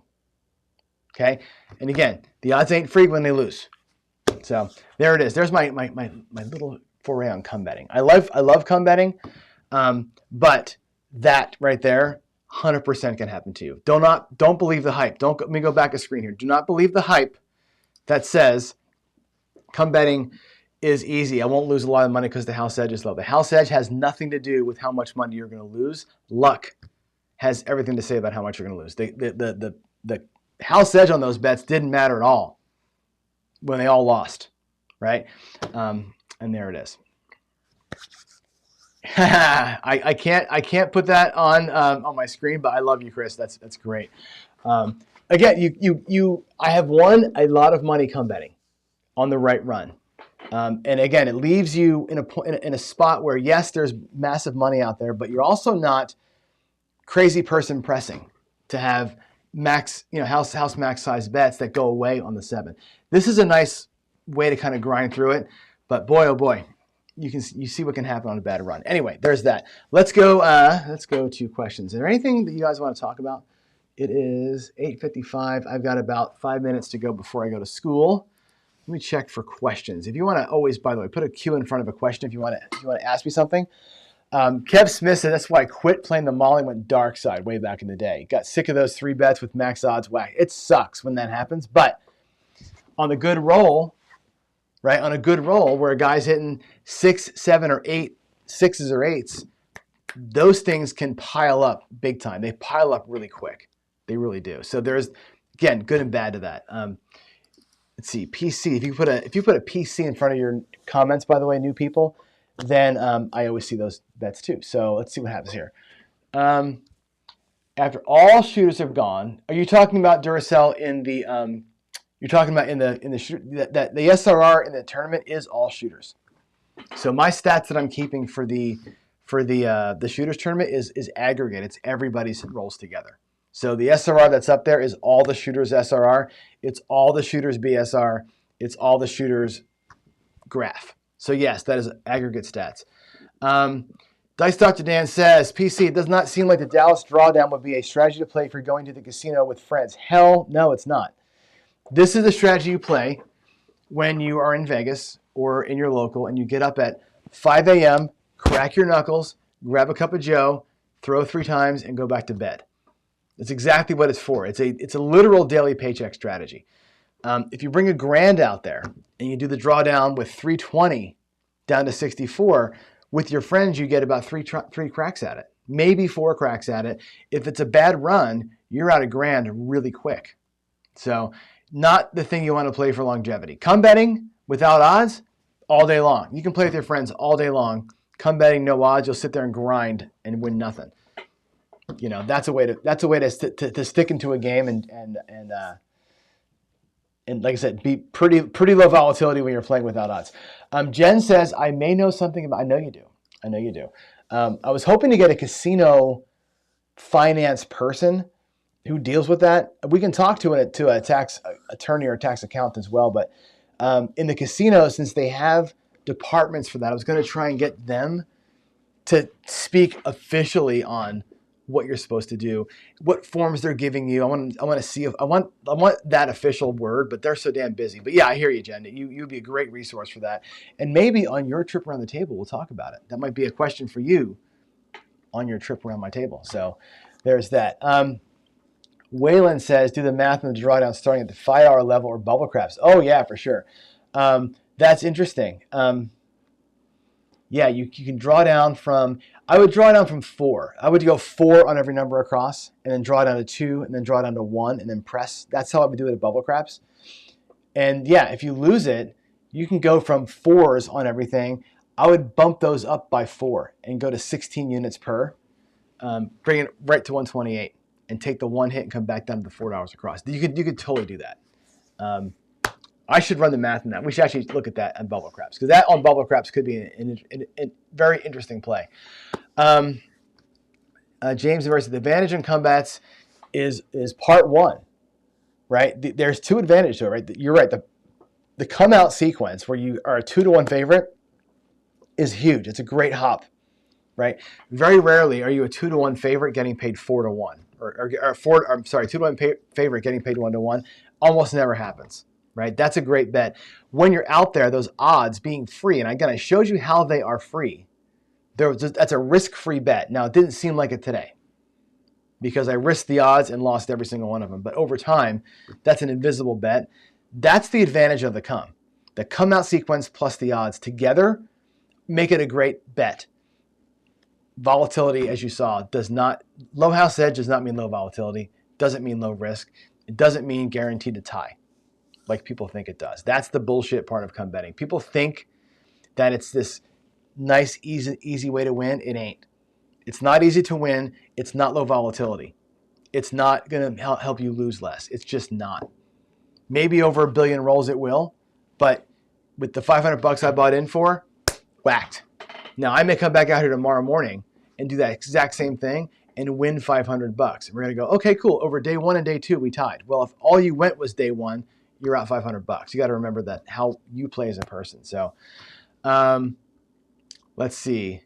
Okay? And again, the odds ain't free when they lose. So there it is. There's my little foray on come betting. I love come betting, but that right there, 100% can happen to you. Don't believe the hype. Let me go back a screen here. Do not believe the hype that says come betting is easy. I won't lose a lot of money because the house edge is low. The house edge has nothing to do with how much money you're going to lose. Luck has everything to say about how much you're going to lose. The house edge on those bets didn't matter at all when they all lost, right? And there it is. I can't put that on my screen, but I love you, Chris. That's great. Again, I have won a lot of money come betting on the right run. And again, it leaves you in a spot where, yes, there's massive money out there, but you're also not crazy person pressing to have max, house max size bets that go away on the 7. This is a nice way to kind of grind through it, but boy, oh boy, you see what can happen on a bad run. Anyway, there's that. Let's go to questions. Is there anything that you guys want to talk about? It is 8:55. I've got about 5 minutes to go before I go to school. Let me check for questions. If you want to always, by the way, put a Q in front of a question if you want to ask me something. Kev Smith said that's why I quit playing the Molly, went dark side way back in the day. Got sick of those 3 bets with max odds whack. It sucks when that happens, but on a good roll, right? On a good roll where a guy's hitting 6, 7, or 8 6s or 8s, those things can pile up big time. They pile up really quick. They really do. So there's, again, good and bad to that. Let's see, PC. If you put a PC in front of your comments, by the way, new people, then I always see those bets too. So let's see what happens here. After all shooters have gone, are you talking about Duracell in the? You're talking about in the shooter that the SRR in the tournament is all shooters. So my stats that I'm keeping for the shooters tournament is aggregate. It's everybody's rolls together. So the SRR that's up there is all the shooters SRR. It's all the shooters BSR. It's all the shooters graph. So yes, that is aggregate stats. Dice Dr. Dan says, PC, it does not seem like the Dallas drawdown would be a strategy to play if you're going to the casino with friends. Hell no, it's not. This is a strategy you play when you are in Vegas or in your local and you get up at 5 a.m., crack your knuckles, grab a cup of Joe, throw 3 times, and go back to bed. That's exactly what it's for. It's a literal daily paycheck strategy. If you bring $1,000 out there and you do the drawdown with 320 down to 64, with your friends, you get about three cracks at it, maybe 4 cracks at it. If it's a bad run, you're out $1,000 really quick. So not the thing you want to play for longevity. Come betting without odds all day long. You can play with your friends all day long. Come betting, no odds, you'll sit there and grind and win nothing. You know, that's a way to stick into a game and like I said, be pretty low volatility when you're playing without odds. Jen says, I may know something about, I know you do. I was hoping to get a casino finance person who deals with that. We can talk to a tax attorney or a tax accountant as well, but in the casino, since they have departments for that, I was going to try and get them to speak officially on what you're supposed to do, what forms they're giving you. I want to see if I want that official word, but they're so damn busy. But yeah, I hear you, Jen. You'd be a great resource for that. And maybe on your trip around the table, we'll talk about it. That might be a question for you on your trip around my table. So there's that. Waylon says, do the math on the drawdown starting at the 5-hour level or bubble craps. Oh yeah, for sure. That's interesting. Yeah, you can draw down from, I would draw down from 4. I would go 4 on every number across and then draw down to 2 and then draw down to 1 and then press. That's how I would do it at bubble craps. And yeah, if you lose it, you can go from 4s on everything. I would bump those up by 4 and go to 16 units per, bring it right to 128 and take the 1 hit and come back down to the $4 across. You could totally do that. I should run the math on that. We should actually look at that on bubble craps because that on bubble craps could be a very interesting play. James versus the advantage in combats is part 1, right? There's 2 advantages to it, right? You're right. The come out sequence where you are a 2-to-1 favorite is huge. It's a great hop, right? Very rarely are you a 2-to-1 favorite getting paid 4-to-1 or 2-to-1 favorite getting paid 1-to-1. Almost never happens. Right? That's a great bet. When you're out there, those odds being free, and again, I showed you how they are free. That's a risk-free bet. Now, it didn't seem like it today because I risked the odds and lost every single one of them. But over time, that's an invisible bet. That's the advantage of the come. The come-out sequence plus the odds together make it a great bet. Volatility, as you saw, low house edge does not mean low volatility, doesn't mean low risk. It doesn't mean guaranteed to tie, like people think it does. That's the bullshit part of come betting. People think that it's this nice, easy way to win. It ain't. It's not easy to win. It's not low volatility. It's not going to help you lose less. It's just not. Maybe over 1 billion rolls it will, but with the $500 I bought in for, whacked. Now I may come back out here tomorrow morning and do that exact same thing and win $500. And we're going to go, okay, cool. Over day 1 and day 2, we tied. Well, if all you went was day 1, you're out $500. You got to remember that how you play as a person. So, let's see.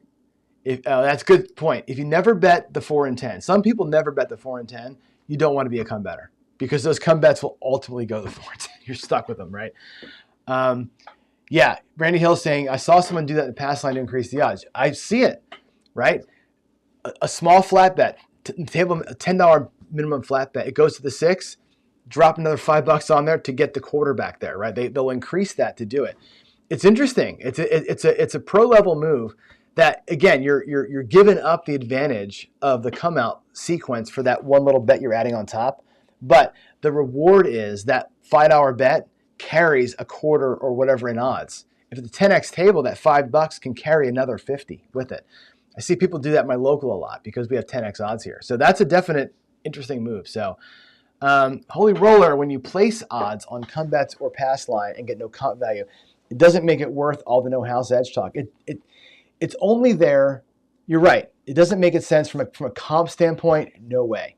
That's a good point. If you never bet the 4 and 10, some people never bet the 4 and 10. You don't want to be a come better because those come bets will ultimately go to the 4 and 10. You're stuck with them, right? Yeah, Randy Hill's saying, I saw someone do that in the pass line to increase the odds. I see it, right? A small flat bet, table a $10 minimum flat bet. It goes to the 6. Drop another $5 on there to get the quarterback there, right? They'll increase that to do it. It's interesting. It's a pro level move that again you're giving up the advantage of the come out sequence for that one little bet you're adding on top, but the reward is that $5 bet carries a quarter or whatever in odds. If it's a 10x table, that $5 can carry another 50 with it. I see people do that in my local a lot because we have 10x odds here. So that's a definite interesting move. So. Holy roller, when you place odds on come bets or pass line and get no comp value, it doesn't make it worth all the no house edge talk. It's only there. You're right. It doesn't make it sense from a comp standpoint. No way.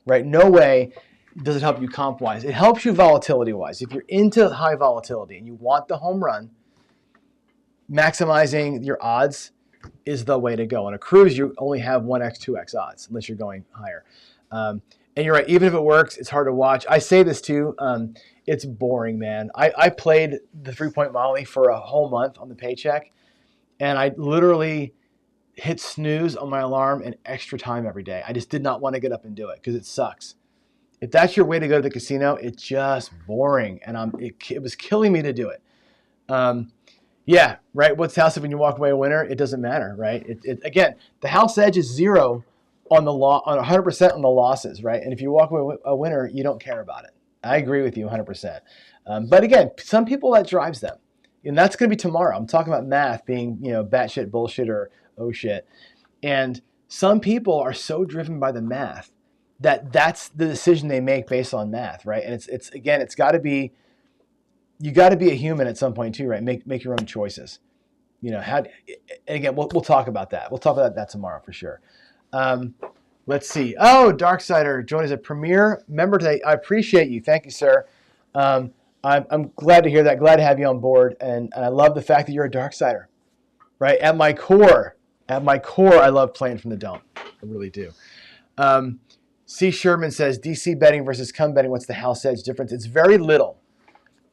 Right? No way does it help you comp wise. It helps you volatility wise. If you're into high volatility and you want the home run, maximizing your odds is the way to go. On a cruise, you only have 1x, 2x odds unless you're going higher. And you're right, even if it works, it's hard to watch. I say this too, it's boring, man. I played the 3-point Molly for a whole month on the paycheck, and I literally hit snooze on my alarm and extra time every day. I just did not want to get up and do it because it sucks. If that's your way to go to the casino, it's just boring, and it was killing me to do it. Yeah, right. What's the house if when you walk away a winner? It doesn't matter, right? Again, the house edge is 0 on 100% on the losses, right? And if you walk away a winner, you don't care about it. I agree with you 100%. But again, some people that drives them, and that's going to be tomorrow. I'm talking about math being, batshit bullshit or oh shit, and some people are so driven by the math that's the decision they make based on math, right? And it's got to be. You got to be a human at some point too, right? Make your own choices. And again, we'll talk about that. We'll talk about that tomorrow for sure. Let's see. Oh, Darksider joined as a premier member today. I appreciate you. Thank you, sir. I'm glad to hear that. Glad to have you on board, and I love the fact that you're a Darksider, right? At my core, I love playing from the dome. I really do. C. Sherman says DC betting versus cum betting. What's the house edge difference? It's very little.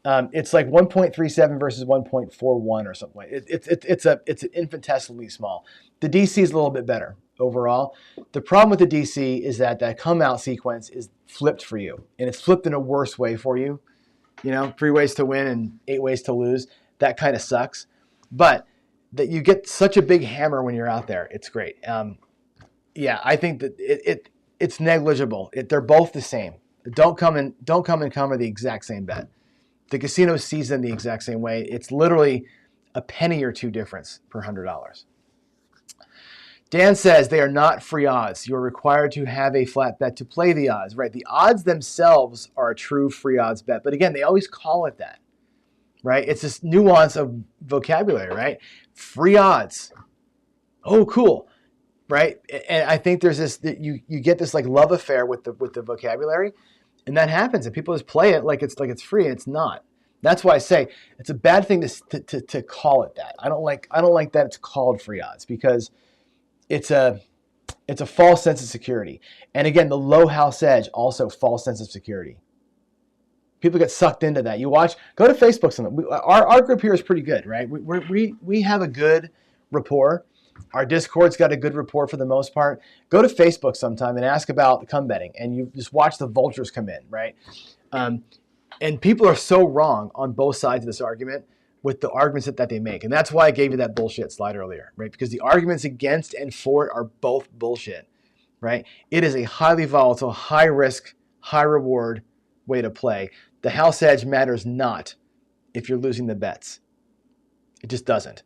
It's like 1.37 versus 1.41 or something like it's infinitesimally small. The DC is a little bit better overall. The problem with the DC is that come out sequence is flipped for you, and it's flipped in a worse way for you. 3 ways to win and 8 ways to lose. That kind of sucks. But that you get such a big hammer when you're out there, it's great. Yeah, I think that it's negligible. They're both the same. Don't come and cover the exact same bet. The casino sees them the exact same way. It's literally a penny or two difference per $100. Dan says they are not free odds. You're required to have a flat bet to play the odds, right? The odds themselves are a true free odds bet. But again, they always call it that, right? It's this nuance of vocabulary, right? Free odds. Oh, cool, right? And I think there's this, you get this like love affair with the vocabulary. And that happens, and people just play it like it's free, and it's not. That's why I say it's a bad thing to call it that. I don't like that it's called free odds because it's a false sense of security. And again, the low house edge also false sense of security. People get sucked into that. You watch, go to Facebook. Our group here is pretty good, right? We have a good rapport. Our Discord's got a good rapport for the most part. Go to Facebook sometime and ask about cum betting, and you just watch the vultures come in, right? And people are so wrong on both sides of this argument with the arguments that they make. And that's why I gave you that bullshit slide earlier, right? Because the arguments against and for it are both bullshit, right? It is a highly volatile, high risk, high reward way to play. The house edge matters not if you're losing the bets. It just doesn't.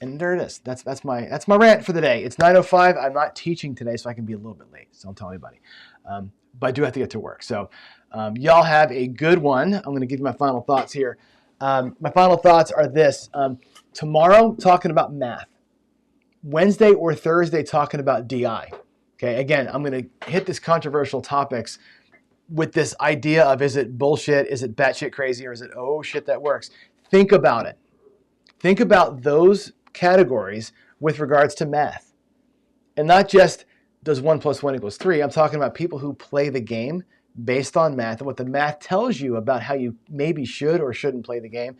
And there it is. That's my rant for the day. It's 9:05. I'm not teaching today, so I can be a little bit late. So don't tell anybody. But I do have to get to work. So y'all have a good one. I'm going to give you my final thoughts here. My final thoughts are this. Tomorrow, talking about math. Wednesday or Thursday, talking about DI. Okay, again, I'm going to hit this controversial topics with this idea of, is it bullshit? Is it batshit crazy? Or is it, oh shit, that works? Think about it. Think about those categories with regards to math. And not just does 1 + 1 = 3. I'm talking about people who play the game based on math and what the math tells you about how you maybe should or shouldn't play the game.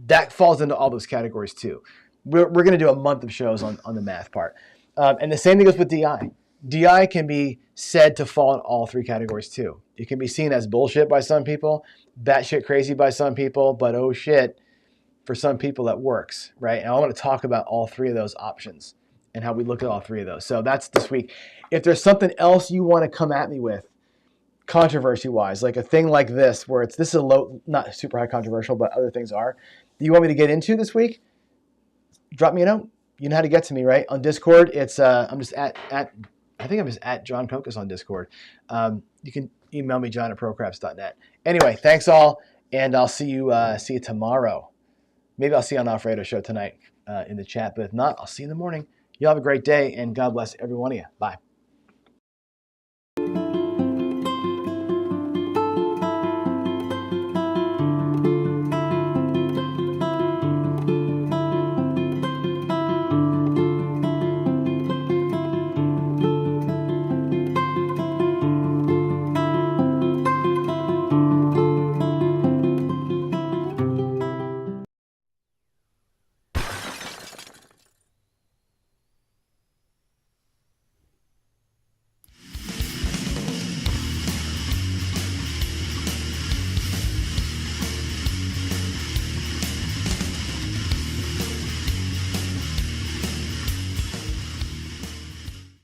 That falls into all those categories too. We're going to do a month of shows on the math part. And the same thing goes with DI. DI can be said to fall in all 3 categories too. It can be seen as bullshit by some people, batshit crazy by some people, but oh shit, for some people that works, right? And I want to talk about all 3 of those options and how we look at all 3 of those. So that's this week. If there's something else you want to come at me with, controversy-wise, like a thing like this, where this is a low, not super high controversial, but other things are, that you want me to get into this week, drop me a note. You know how to get to me, right? On Discord, it's I'm just I think I'm just at John Kokas on Discord. You can email me, john@procraps.net. Anyway, thanks all, and I'll see you tomorrow. Maybe I'll see you on Alfredo's show tonight in the chat, but if not, I'll see you in the morning. You have a great day, and God bless every one of you. Bye.